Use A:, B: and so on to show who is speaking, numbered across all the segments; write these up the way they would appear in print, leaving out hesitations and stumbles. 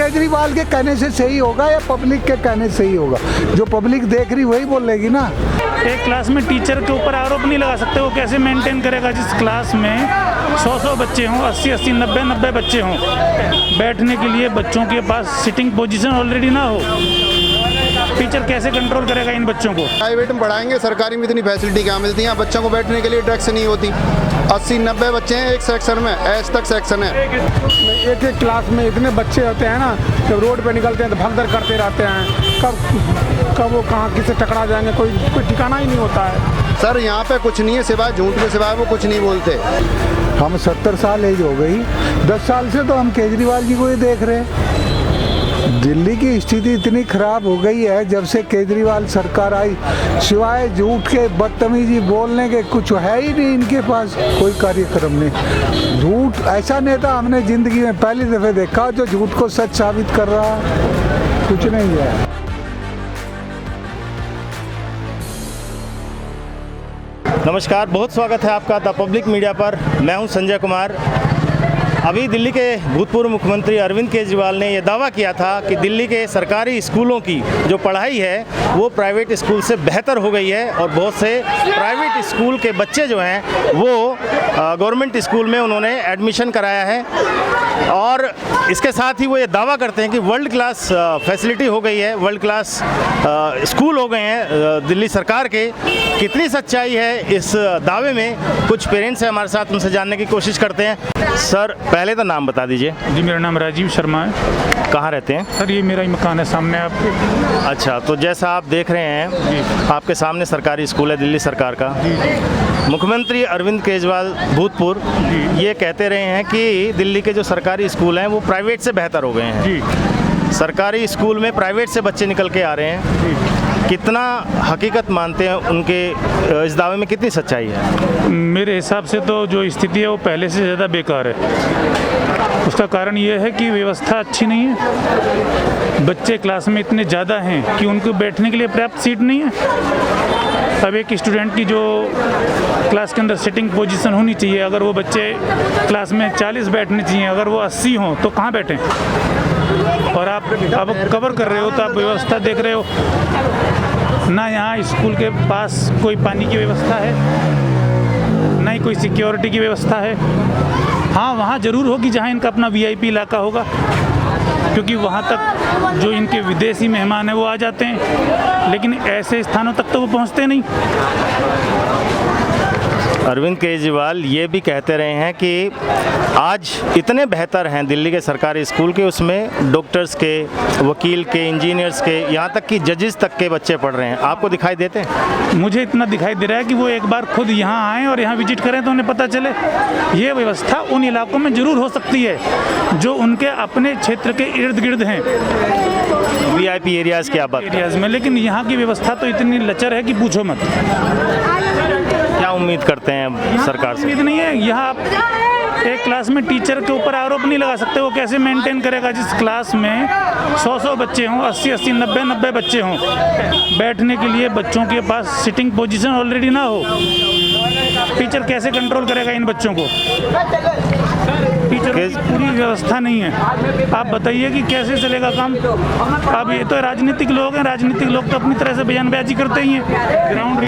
A: केजरीवाल के कहने से सही होगा या पब्लिक के कहने से सही होगा? जो पब्लिक देख रही वही बोलेगी ना।
B: एक क्लास में टीचर के ऊपर आरोप नहीं लगा सकते। वो कैसे मेंटेन करेगा जिस क्लास में 100 बच्चे हों, 80 90 बच्चे हों, बैठने के लिए बच्चों के पास सिटिंग पोजीशन ऑलरेडी ना हो, टीचर कैसे कंट्रोल करेगा इन बच्चों को?
C: प्राइवेट में पढ़ाएंगे, सरकारी में इतनी फैसिलिटी क्या मिलती है? बच्चों को बैठने के लिए डेस्क नहीं होती। 80 90 बच्चे हैं एक सेक्शन में, एस तक सेक्शन है।
D: एक एक क्लास में इतने बच्चे होते हैं ना, जब रोड पे निकलते हैं तो भगदड़ करते रहते हैं। कब वो कहाँ किसे टकरा जाएंगे कोई ठिकाना ही नहीं होता है।
C: सर यहाँ पे कुछ नहीं है सिवाय झूठ के सिवाय वो कुछ नहीं बोलते।
A: हम 70 साल एज हो गई, 10 साल से तो हम केजरीवाल जी को ही देख रहे हैं। दिल्ली की स्थिति इतनी खराब हो गई है जब से केजरीवाल सरकार आई, सिवाय झूठ के बदतमीजी बोलने के कुछ है ही नहीं इनके पास, कोई कार्यक्रम नहीं। झूठ ऐसा नेता हमने जिंदगी में पहली दफे देखा जो झूठ को सच साबित कर रहा है, कुछ नहीं है।
E: नमस्कार, बहुत स्वागत है आपका द पब्लिक मीडिया पर। मैं हूं संजय कुमार। अभी दिल्ली के भूतपूर्व मुख्यमंत्री अरविंद केजरीवाल ने यह दावा किया था कि दिल्ली के सरकारी स्कूलों की जो पढ़ाई है वो प्राइवेट स्कूल से बेहतर हो गई है और बहुत से प्राइवेट स्कूल के बच्चे जो हैं वो गवर्नमेंट स्कूल में उन्होंने एडमिशन कराया है। और इसके साथ ही वो ये दावा करते हैं कि वर्ल्ड क्लास फैसिलिटी हो गई है, वर्ल्ड क्लास स्कूल हो गए हैं दिल्ली सरकार के। कितनी सच्चाई है इस दावे में, कुछ पेरेंट्स हैं हमारे साथ, उनसे जानने की कोशिश करते हैं। सर पहले तो नाम बता दीजिए।
B: जी, मेरा नाम राजीव शर्मा है।
E: कहाँ रहते हैं?
B: सर ये मेरा ही मकान है सामने आपके।
E: अच्छा, तो जैसा आप देख रहे हैं आपके सामने सरकारी स्कूल है दिल्ली सरकार का। मुख्यमंत्री अरविंद केजरीवाल भूतपूर्व ये कहते रहे हैं कि दिल्ली के जो सरकारी स्कूल हैं वो प्राइवेट से बेहतर हो गए हैं।
B: जी,
E: सरकारी स्कूल में प्राइवेट से बच्चे निकल के आ रहे हैं। कितना हकीकत मानते हैं उनके इस दावे में, कितनी सच्चाई है?
B: मेरे हिसाब से तो जो स्थिति है वो पहले से ज़्यादा बेकार है। उसका कारण ये है कि व्यवस्था अच्छी नहीं है। बच्चे क्लास में इतने ज़्यादा हैं कि उनको बैठने के लिए पर्याप्त सीट नहीं है। अब एक स्टूडेंट की जो क्लास के अंदर सिटिंग पोजीशन होनी चाहिए, अगर वो बच्चे क्लास में 40 बैठने चाहिए, अगर वो 80 हों तो कहाँ बैठें? और आप अब कवर कर रहे हो तो आप व्यवस्था देख रहे हो ना। यहाँ स्कूल के पास कोई पानी की व्यवस्था है, ना ही कोई सिक्योरिटी की व्यवस्था है। हाँ, वहाँ ज़रूर होगी जहाँ इनका अपना VIP इलाका होगा, क्योंकि वहाँ तक जो इनके विदेशी मेहमान हैं वो आ जाते हैं, लेकिन ऐसे स्थानों तक तो वो पहुँचते नहीं।
E: अरविंद केजरीवाल ये भी कहते रहे हैं कि आज इतने बेहतर हैं दिल्ली के सरकारी स्कूल के, उसमें डॉक्टर्स के, वकील के, इंजीनियर्स के, यहाँ तक कि जजेस तक के बच्चे पढ़ रहे हैं। आपको दिखाई देते हैं?
B: मुझे इतना दिखाई दे रहा है कि वो एक बार खुद यहाँ आएँ और यहाँ विजिट करें तो उन्हें पता चले। ये व्यवस्था उन इलाकों में ज़रूर हो सकती है जो उनके अपने क्षेत्र के इर्द गिर्द हैं,
E: VIP एरियाज़ की बात
B: एरियाज़ में, लेकिन यहाँ की व्यवस्था तो इतनी लचर है कि पूछो मत।
E: क्या उम्मीद करते हैं सरकार से?
B: उम्मीद नहीं है। यहाँ आप एक क्लास में टीचर के ऊपर आरोप नहीं लगा सकते। वो कैसे मेंटेन करेगा जिस क्लास में 100 बच्चे हों, 80 90 बच्चे हों, बैठने के लिए बच्चों के पास सिटिंग पोजीशन ऑलरेडी ना हो, टीचर कैसे कंट्रोल करेगा इन बच्चों को? टीचर की पूरी व्यवस्था नहीं है। आप बताइए कि कैसे चलेगा काम? अब ये तो राजनीतिक लोग हैं, राजनीतिक लोग तो अपनी तरह से बयानबाजी करते ही हैं। ग्राउंड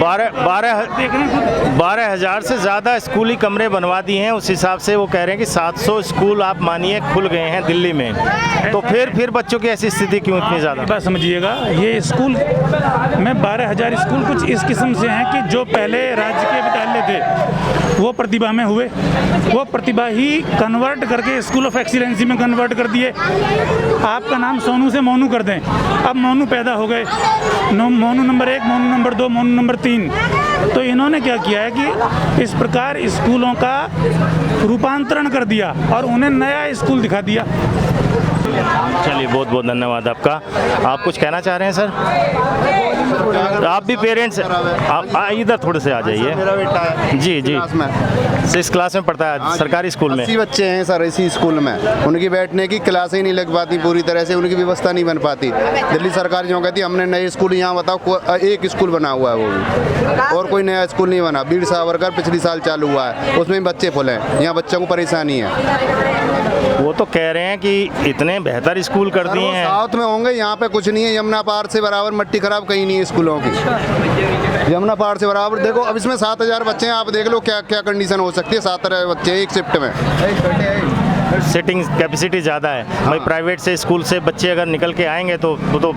E: 12,000 से ज़्यादा स्कूली कमरे बनवा दिए हैं। उस हिसाब से वो कह रहे हैं कि 700 स्कूल आप मानिए खुल गए हैं दिल्ली में, तो फिर बच्चों की ऐसी स्थिति क्यों इतनी ज़्यादा?
B: बात समझिएगा, ये स्कूल में 12,000 स्कूल कुछ इस किस्म से हैं कि जो पहले राजकीय विद्यालय थे वो प्रतिभा में हुए, वो प्रतिभा ही कन्वर्ट करके स्कूल ऑफ एक्सीलेंसी में कन्वर्ट कर दिए। आपका नाम सोनू से मोनू कर दें, अब मोनू पैदा हो गए, Monu number 1, Monu number 2, Monu number 3। तो इन्होंने क्या किया है कि इस प्रकार स्कूलों का रूपांतरण कर दिया और उन्हें नया स्कूल दिखा दिया।
E: चलिए, बहुत बहुत धन्यवाद आपका। आप कुछ कहना चाह रहे हैं सर? आप भी पेरेंट्स, आप इधर थोड़े से आ जाइए।
C: मेरा बेटा है
E: जी जी, इस क्लास में पढ़ता है सरकारी स्कूल में।
C: 80 बच्चे हैं सर इसी स्कूल में, उनकी बैठने की क्लास ही नहीं लग पाती पूरी तरह से, उनकी व्यवस्था नहीं बन पाती। दिल्ली सरकार जो कहती है हमने नए स्कूल, यहाँ बताओ एक स्कूल बना हुआ है वो भी, और कोई नया स्कूल नहीं बना। वीर सावरकर पिछली साल चालू हुआ है, उसमें बच्चे फुल हैं, यहाँ बच्चों को परेशानी है।
E: वो तो कह रहे हैं कि इतने बेहतर स्कूल कर दिए हैं।
C: साउथ में होंगे, यहाँ पे कुछ नहीं है। यमुना पार से बराबर मट्टी खराब कहीं नहीं है स्कूलों की। यमुना पार से बराबर देखो, अब इसमें 7000 बच्चे हैं, आप देख लो क्या क्या कंडीशन हो सकती है। 7000 बच्चे एक शिफ्ट में।
E: सिटिंग कैपेसिटी ज़्यादा है भाई। प्राइवेट से स्कूल से बच्चे अगर निकल के आएंगे तो वो तो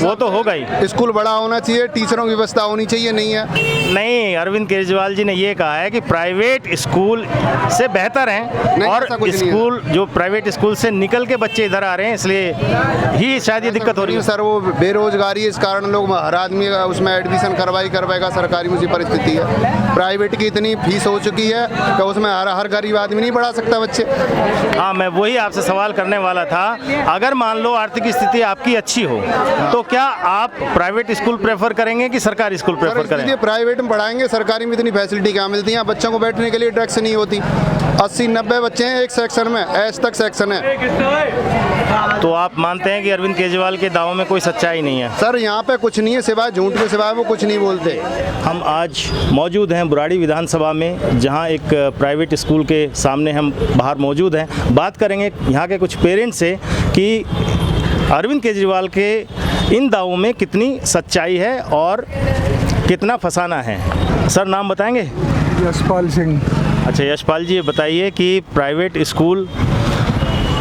E: वो तो होगा ही।
C: स्कूल बड़ा होना चाहिए, टीचरों की व्यवस्था होनी चाहिए, नहीं है।
E: नहीं, अरविंद केजरीवाल जी ने ये कहा है कि प्राइवेट स्कूल से बेहतर हैं और
C: ऐसा कुछ नहीं है।
E: स्कूल जो प्राइवेट स्कूल से निकल के बच्चे इधर आ रहे हैं, इसलिए ही शायद ये दिक्कत हो रही है।
C: सर वो बेरोजगारी है, इस कारण लोग हर आदमी उसमें एडमिशन करवाएगा। सरकारी मुझे परिस्थिति है, प्राइवेट की इतनी फीस हो चुकी है कि उसमें हर गरीब आदमी नहीं पढ़ा सकता बच्चे।
E: हाँ, मैं वही आपसे सवाल करने वाला था। अगर मान लो आर्थिक स्थिति आपकी अच्छी हो तो क्या आप प्राइवेट स्कूल प्रेफर करेंगे कि सरकारी स्कूल प्रेफर करेंगे?
C: प्राइवेट में पढ़ाएंगे, सरकारी में इतनी फैसिलिटी क्या मिलती है? बच्चों को बैठने के लिए डेस्क नहीं होती। 80-90 बच्चे हैं एक सेक्शन में, एस तक सेक्शन है।
E: तो आप मानते हैं कि अरविंद केजरीवाल के दावों में कोई सच्चाई नहीं है?
C: सर यहाँ पे कुछ नहीं है सिवाय झूठ के सिवाय, वो कुछ नहीं बोलते।
E: हम आज मौजूद हैं बुराड़ी विधानसभा में, जहां एक प्राइवेट स्कूल के सामने हम बाहर मौजूद हैं। बात करेंगे यहाँ के कुछ पेरेंट्स से कि अरविंद केजरीवाल के इन दावों में कितनी सच्चाई है और कितना फसाना है। सर, नाम बताएंगे?
A: यशपाल सिंह।
E: अच्छा यशपाल जी, ये बताइए कि प्राइवेट स्कूल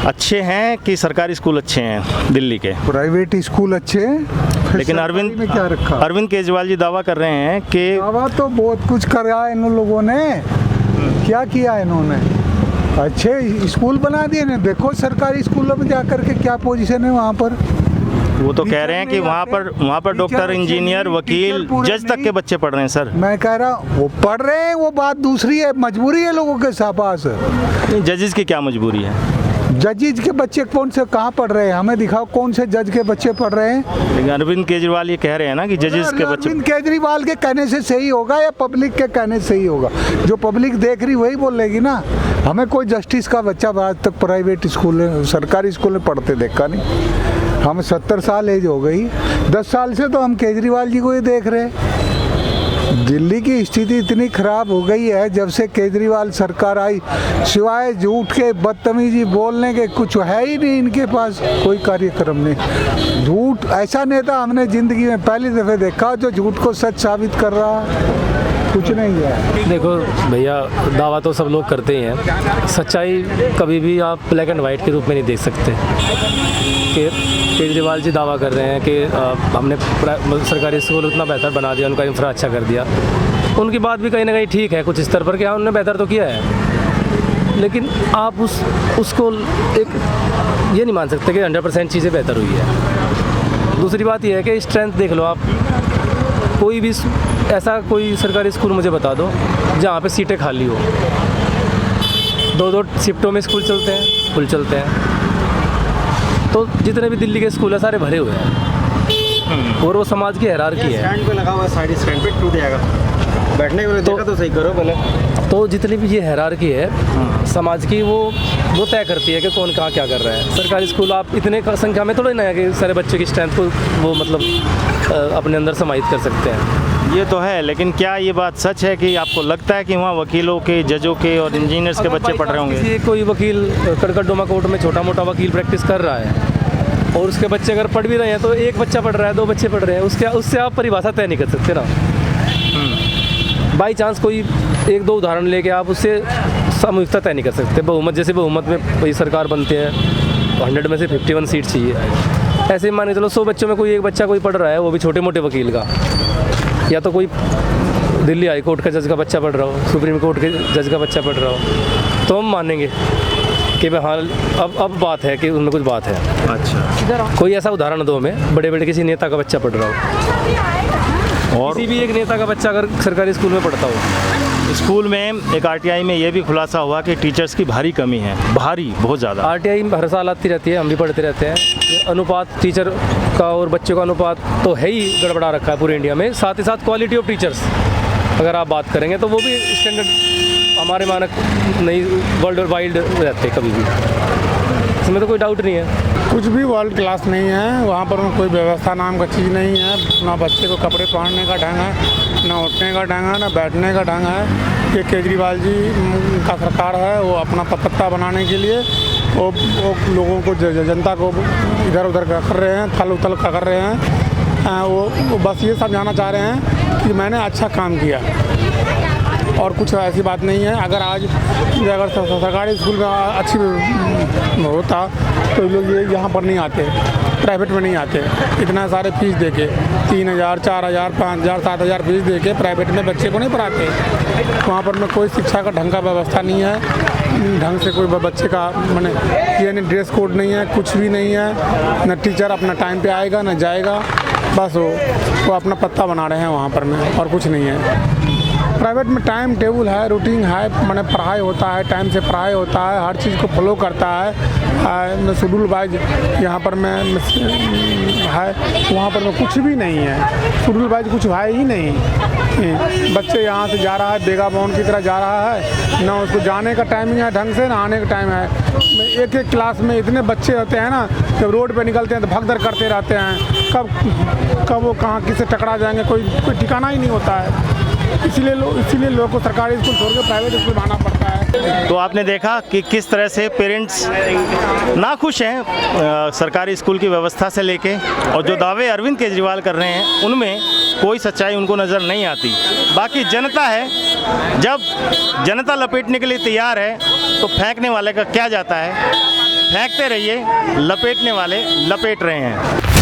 E: अच्छे हैं कि सरकारी स्कूल अच्छे हैं दिल्ली के?
A: प्राइवेट स्कूल अच्छे हैं, फिर
E: लेकिन
A: सरकारी में क्या रखा?
E: अरविंद केजरीवाल जी दावा कर रहे हैं कि
A: दावा तो बहुत कुछ करा है इन लोगों ने। क्या किया इन्होंने? अच्छे स्कूल बना दिए ना। देखो सरकारी स्कूलों में जा करके क्या पोजीशन है वहाँ पर।
E: वो तो कह रहे हैं कि वहाँ पर डॉक्टर, इंजीनियर, वकील, जज तक के बच्चे पढ़ रहे हैं। सर,
A: मैं कह रहा हूँ वो पढ़ रहे हैं, वो बात दूसरी है। मजबूरी है लोगों के पास।
E: जजेस की क्या मजबूरी है?
A: जजेज के बच्चे कौन से कहाँ पढ़ रहे हैं? हमें दिखाओ कौन से जज के बच्चे पढ़ रहे हैं।
E: लेकिन अरविंद केजरीवाल ये कह रहे हैं ना कि जजेस के बच्चे।
A: अरविंद केजरीवाल के कहने से सही होगा या पब्लिक के कहने से सही होगा? जो पब्लिक देख रही वही बोलेगी ना। हमें कोई जस्टिस का बच्चा आज तक प्राइवेट स्कूल सरकारी स्कूल में पढ़ते देखा नहीं। हम 70 साल एज हो गई, 10 साल से तो हम केजरीवाल जी को ही देख रहे हैं। दिल्ली की स्थिति इतनी खराब हो गई है जब से केजरीवाल सरकार आई, सिवाय झूठ के बदतमीजी बोलने के कुछ है ही नहीं इनके पास। कोई कार्यक्रम नहीं। झूठ ऐसा नेता हमने जिंदगी में पहली दफे देखा जो झूठ को सच साबित कर रहा है। कुछ नहीं है।
F: देखो भैया, दावा तो सब लोग करते ही हैं, सच्चाई कभी भी आप ब्लैक एंड वाइट के रूप में नहीं देख सकते। कि केजरीवाल जी दावा कर रहे हैं कि हमने सरकारी स्कूल उतना बेहतर बना दिया, उनका इंफ्रा अच्छा कर दिया। उनकी बात भी कहीं ना कहीं ठीक है कुछ स्तर पर, क्या उन्होंने बेहतर तो किया है। लेकिन आप उसको एक ये नहीं मान सकते कि 100% चीज़ें बेहतर हुई है। दूसरी बात यह है कि स्ट्रेंथ देख लो आप। कोई भी ऐसा कोई सरकारी स्कूल मुझे बता दो जहाँ पे सीटें खाली हो। 2-2 शिफ्टों में स्कूल चलते हैं, फुल चलते हैं। तो जितने भी दिल्ली के स्कूल हैं सारे भरे हुए हैं। और वो समाज की हायरार्की है।
E: स्टैंड पे लगा हुआ है, साइड स्टैंड पे टूट जाएगा। बैठने के लिए देखा तो सही करो पहले।
F: तो जितनी भी ये हायरार्की है समाज की, वो तय करती है कि कौन कहाँ क्या कर रहा है। सरकारी स्कूल आप इतने संख्या में थोड़ा ना है कि सारे बच्चों की स्ट्रेंथ को वो मतलब अपने अंदर समाहित कर सकते हैं।
E: ये तो है, लेकिन क्या ये बात सच है कि आपको लगता है कि वहाँ वकीलों के, जजों के और इंजीनियर्स के बच्चे पढ़ रहे होंगे?
F: किसी कोई वकील कड़कड़डोमा कोर्ट में छोटा मोटा वकील प्रैक्टिस कर रहा है और उसके बच्चे अगर पढ़ भी रहे हैं तो एक बच्चा पढ़ रहा है, 2 बच्चे पढ़ रहे हैं, उससे आप परिभाषा तय नहीं कर सकते ना। बाई चांस कोई 1-2 उदाहरण लेके आप उससे सामूहिकता तय नहीं कर सकते। बहुमत, जैसे बहुमत में कोई सरकार बनते हैं 100 में से 51 सीट चाहिए। ऐसे ही मान के चलो 100 बच्चों में कोई एक बच्चा कोई पढ़ रहा है, वो भी छोटे मोटे वकील का, या तो कोई दिल्ली हाई कोर्ट का जज का बच्चा पढ़ रहा हो, सुप्रीम कोर्ट के जज का बच्चा पढ़ रहा हो, तो हम मानेंगे कि भाई हाँ अब बात है कि उनमें कुछ बात है।
E: अच्छा,
F: कोई ऐसा उदाहरण दो हमें, बड़े किसी नेता का बच्चा पढ़ रहा हो, और किसी भी एक नेता का बच्चा अगर सरकारी स्कूल में पढ़ता हो।
E: स्कूल में एक आरटीआई में ये भी खुलासा हुआ कि टीचर्स की भारी कमी है, भारी बहुत ज़्यादा।
F: आरटीआई हर साल आती रहती है, हम भी पढ़ते रहते हैं। ये अनुपात टीचर का और बच्चों का अनुपात तो है ही गड़बड़ा रखा है पूरे इंडिया में। साथ ही साथ क्वालिटी ऑफ टीचर्स अगर आप बात करेंगे तो वो भी स्टैंडर्ड हमारे मानक नहीं वर्ल्ड वाइड रहते कभी भी, इसमें तो कोई डाउट नहीं है।
D: कुछ भी वर्ल्ड क्लास नहीं है वहाँ पर, कोई व्यवस्था नाम का चीज़ नहीं है। ना बच्चे को कपड़े पहनने का ढंग है, ना उठने का ढंग है, ना बैठने का ढंग है। ये केजरीवाल जी का सरकार है, वो अपना पत्ता बनाने के लिए वो लोगों को जनता को इधर उधर कर रहे हैं, थल उथल कर रहे हैं। वो बस ये समझाना चाह रहे हैं कि मैंने अच्छा काम किया, और कुछ ऐसी बात नहीं है। अगर आज अगर सरकारी स्कूल में अच्छी होता तो लोग ये यहाँ पर नहीं आते, प्राइवेट में नहीं आते। इतना सारे फीस देके 3,000 4,000 5,000 7,000 फीस देके प्राइवेट में बच्चे को नहीं पढ़ाते। वहाँ पर में कोई शिक्षा का ढंग का व्यवस्था नहीं है, ढंग से कोई बच्चे का मैंने ये नहीं, ड्रेस कोड नहीं है, कुछ भी नहीं है। न टीचर अपना टाइम पे आएगा न जाएगा, बस वो अपना पत्ता बना रहे हैं वहाँ पर में, और कुछ नहीं है। प्राइवेट में टाइम टेबल है, रूटीन है, मैंने पढ़ाई होता है, टाइम से पढ़ाई होता है, हर चीज़ को फॉलो करता है। शेड्यूल वाइज यहाँ पर मैं है, वहाँ पर में कुछ भी नहीं है, शेड्यूल वाइज कुछ है ही नहीं। बच्चे यहाँ से जा रहा है बेगा बाउंड की तरह जा रहा है, ना उसको जाने का टाइमिंग है ढंग से, ना आने का टाइम है। एक एक क्लास में इतने बच्चे होते हैं ना, जब रोड पे निकलते हैं तो भगदड़ करते रहते हैं। कब वो कहाँ किससे टकरा जाएंगे कोई ठिकाना ही नहीं होता है। इसीलिए लोगों को सरकारी स्कूल छोड़ के प्राइवेट स्कूल आना पड़ता है।
E: तो आपने देखा कि किस तरह से पेरेंट्स नाखुश हैं सरकारी स्कूल की व्यवस्था से लेके, और जो दावे अरविंद केजरीवाल कर रहे हैं उनमें कोई सच्चाई उनको नज़र नहीं आती। बाकी जनता है, जब जनता लपेटने के लिए तैयार है तो फेंकने वाले का क्या जाता है। फेंकते रहिए, लपेटने वाले लपेट रहे हैं।